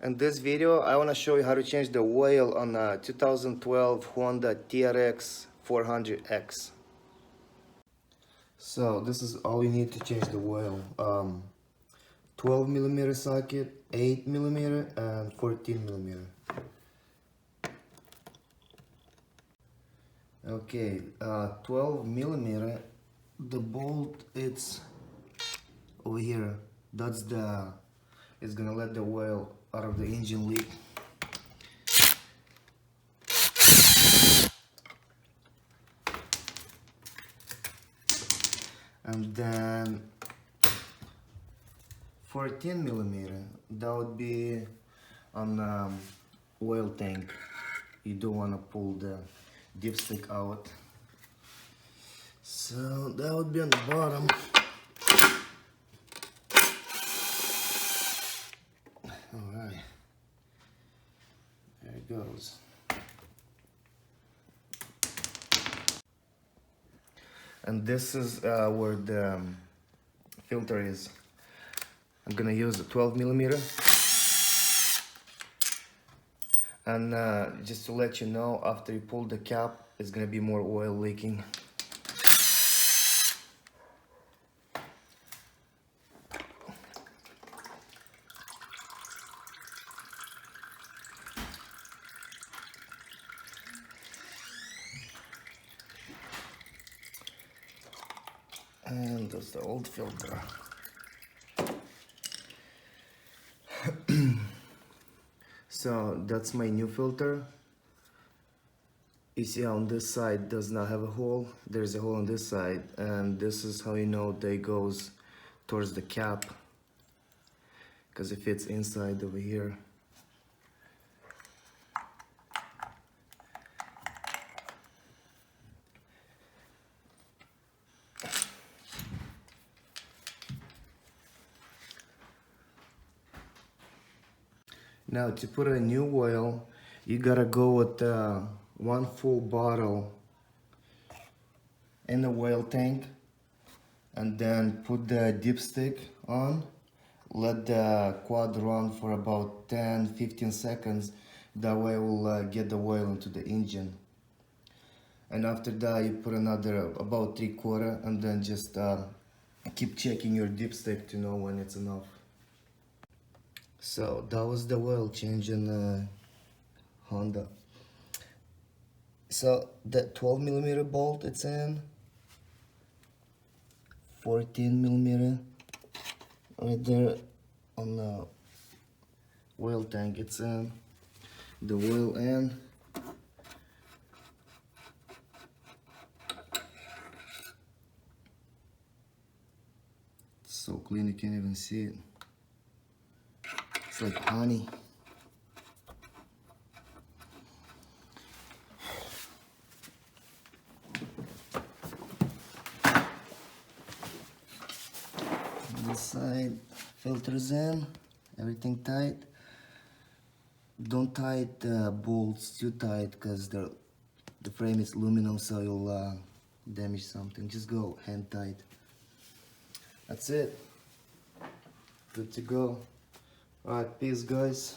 In this video, I want to show you how to change the oil on a 2012 Honda TRX400X. So this is all you need to change the oil. 12mm socket, 8mm, and 14mm. Okay, 12mm, the bolt it's over here. It's gonna let the oil out of the engine leak. And then 14mm, that would be on oil tank. You don't want to pull the dipstick out, so that would be on the bottom. Alright, there it goes. And this is where the filter is. I'm gonna use a 12mm. And just to let you know, after you pull the cap, it's gonna be more oil leaking. And that's the old filter. So that's my new filter. You see on this side does not have a hole. There's a hole on this side, and this is how you know that it goes towards the cap, because it fits inside over here. Now to put a new oil, you gotta go with one full bottle in the oil tank, and then put the dipstick on. Let the quad run for about 10-15 seconds. That way we'll get the oil into the engine. And after that you put another about 3/4, and then just keep checking your dipstick to know when it's enough. So that was the oil change in Honda. So the 12mm bolt it's in, 14mm right there on the oil tank it's in, the oil in, it's so clean you can't even see it. It's like honey. On this side, filters in, everything tight. Don't tight the bolts too tight, because the frame is aluminum, so you'll damage something. Just go hand tight. That's it. Good to go. Alright, peace guys.